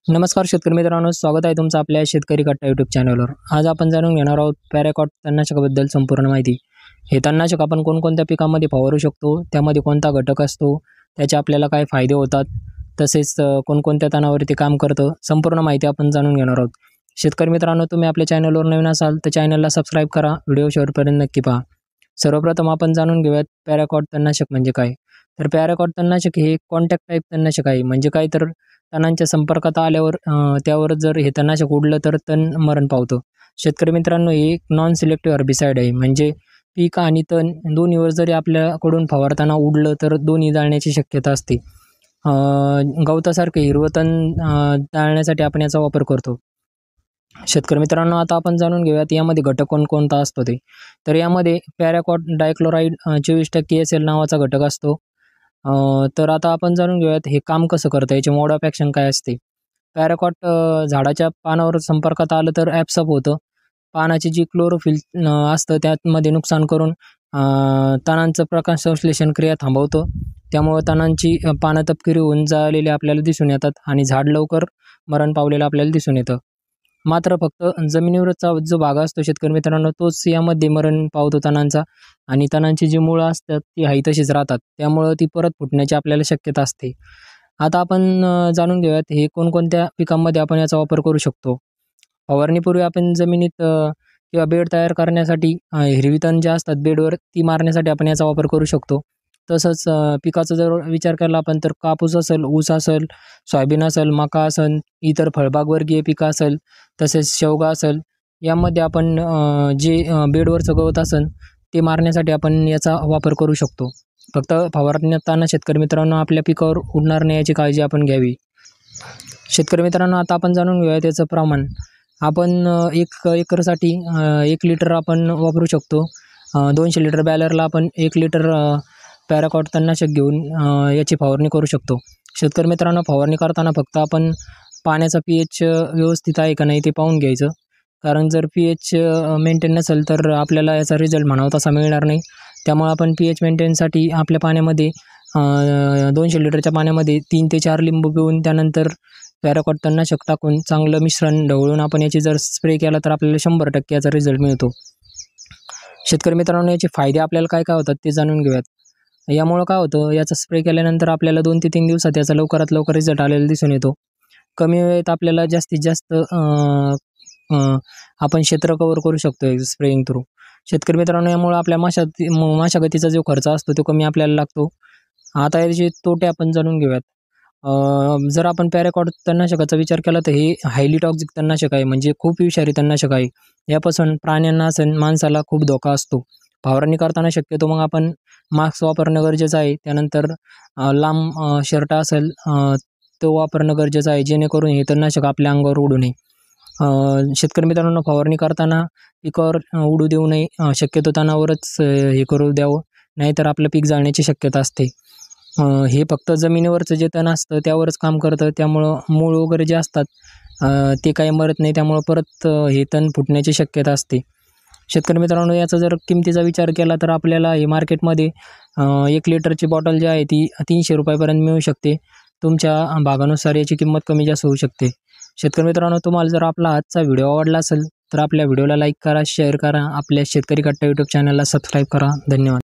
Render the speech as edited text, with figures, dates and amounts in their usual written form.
नमस्कार शेतकरी मित्रांनो, स्वागत आहे तुमचं आपल्या शेतकरी कट्टा यूट्यूब चॅनलवर। आज आपण जाणून घेणार आहोत पॅराकॉट तणनाशकाबद्दल संपूर्ण माहिती। हे तणनाशक आपण कोणकोणत्या पिकांमध्ये फवारू शकतो, त्यामध्ये कोणता घटक असतो, त्याचे आपल्याला काय फायदे होतात, तसेच कोणकोणत्या तणावरती काम करतं, संपूर्ण माहिती आपण जाणून घेणार आहोत। शेतकरी मित्रांनो, तुम्ही आपल्या चॅनलवर नवीन असाल तर चॅनलला सबस्क्राईब करा, व्हिडिओ शेवटपर्यंत नक्की पहा। सर्वप्रथम आपण जाणून घेऊयात पॅराकॉट तणनाशक म्हणजे काय। तर पॅराकॉट तणनाशक हे कॉन्टॅक्ट टाईप तणनाशक आहे। म्हणजे काय तर तणांच्या संपर्कात आल्यावर त्यावर जर हे तणनाशक उडलं तर तण मरण पावतं। शेतकरी मित्रांनो, हे एक नॉन सिलेक्टिव्ह हर्बिसाइड आहे। म्हणजे पीक आणि तण दोन्हीवर जरी आपल्याकडून फवारताना उडलं तर दोन्ही जाळण्याची शक्यता असते। गवतासारखे हिरवं तण जाळण्यासाठी आपण याचा वापर करतो। शेतकरी मित्रांनो, आता आपण जाणून घेऊयात यामध्ये घटक कोणकोणता असतो ते। तर यामध्ये पॅराकॉट डायक्लोराइड 24% SL नावाचा घटक असतो। तर आता आपण जाणून घेऊयात हे काम कसं करतं, याचे मोड ऑफ ॲक्शन काय असते। पॅराकॉट झाडाच्या पानावर संपर्कात आलं तर ॲब्सॉर्ब होतं। पानाची जी क्लोरोफिल असतं त्यामध्ये नुकसान करून तणांचं प्रकाश संश्लेषण क्रिया थांबवतं। त्यामुळे तणांची पानं तपकिरी होऊन जाळलेली आपल्याला दिसून येतात आणि झाड लवकर मरण पावलेलं आपल्याला दिसून येतं। मात्र फक्त जमिनीवरचा जो भाग असतो शेतकरी मित्रांनो, तोच यामध्ये मरण पावतो तणांचा, आणि तणांची जी मुळं असतात ती हाई तशीच राहतात। त्यामुळं ती परत फुटण्याची आपल्याला शक्यता असते। आता आपण जाणून घेऊयात हे कोणकोणत्या पिकांमध्ये आपण याचा वापर करू शकतो। फवारणीपूर्वी आपण जमिनीत किंवा बेड तयार करण्यासाठी हिरवी तण जे असतात बेडवर ती मारण्यासाठी आपण याचा वापर करू शकतो। तसंच पिकाचा जर विचार केला आपण तर कापूस असेल, ऊस असेल, सोयाबीन असेल, मका असेल, इतर फळबागवर्गीय पिकं असेल, तसेच शेवगा असेल, यामध्ये आपण जे बेडवरचं गवत असेल ते मारण्यासाठी आपण याचा वापर करू शकतो। फक्त फवारण्याताना शेतकरी मित्रांनो आपल्या पिकावर उडणार नाही याची काळजी आपण घ्यावी। शेतकरी मित्रांनो, आता आपण जाणून घेऊया त्याचं प्रमाण। आपण 1 एकरसाठी 1 लिटर आपण वापरू शकतो। 200 लिटर बॅलरला आपण 1 लिटर पॅराकॉट तणनाशक घेऊन याची फवारणी करू शकतो। शेतकरी मित्रांनो, फवारणी करताना फक्त आपण पाण्याचा pH व्यवस्थित आहे का नाही ते पाहून घ्यायचं। कारण जर pH मेंटेन नसेल तर आपल्याला याचा रिझल्ट म्हणावा तसा मिळणार नाही। त्यामुळे आपण pH मेंटेनसाठी आपल्या पाण्यामध्ये 200 लिटरच्या पाण्यामध्ये 3 ते 4 लिंबू पिळून त्यानंतर पॅराकॉट तणनाशक टाकून चांगलं मिश्रण ढवळून आपण याची जर स्प्रे केला तर आपल्याला 100% याचा रिझल्ट मिळतो। शेतकरी मित्रांनो, याचे फायदे आपल्याला काय काय होतात ते जाणून घेऊयात। यामुळं काय होतं, याचा स्प्रे केल्यानंतर आपल्याला 2 ते 3 दिवसात याचा लवकरात लवकर रिझल्ट आलेला दिसून येतो। कमी वेळेत आपल्याला जास्तीत जास्त आपण क्षेत्र कव्हर करू शकतो स्प्रेइंग थ्रू। शेतकरी मित्रांनो, यामुळे आपल्या मशागतीचा जो खर्च असतो तो कमी आपल्याला लागतो। आता याचे तोटे आपण जाणून घेऊयात। जर आपण पॅराकॉट तणनाशकाचा विचार केला तर हे हायली टॉक्सिक तणनाशक आहे। म्हणजे खूप विषारी तणनाशक आहे। यापासून प्राण्यांना असेल माणसाला खूप धोका असतो। फवारणी करताना शक्यतो मग आपण मास्क वापरणं गरजेचं आहे। त्यानंतर लांब शर्ट असेल तो वापरणं गरजेचं आहे, जेणेकरून हे तणनाशक आपल्या अंगावर उडू नये। शेतकरी मित्रांनो, फवारणी करताना पिकावर उडू देऊ नये। शक्यतो तणावरच हे करू द्यावं, नाहीतर आपलं पीक जाळण्याची शक्यता असते। हे फक्त जमिनीवरचं जे तण असतं त्यावरच काम करतं। त्यामुळं मूळ वगैरे जे असतात ते काही मरत नाही। त्यामुळं परत हे तण फुटण्याची शक्यता असते। शेतकरी मित्रांनो, याचा जर किमतीचा विचार केला तर आपल्याला हे मार्केटमध्ये 1 लिटरची बॉटल जी आहे ती 300 रुपयापर्यंत मिळू शकते। तुमच्या भागानुसार याची किंमत कमी जास्त होऊ शकते। शेतकरी मित्रांनो, तुम्हाला जर आपला आजचा व्हिडिओ आवडला असेल तर आपल्या व्हिडिओला लाईक करा, शेअर करा, आपल्या शेतकरी कट्टा यूट्यूब चॅनलला सबस्क्राईब करा। धन्यवाद।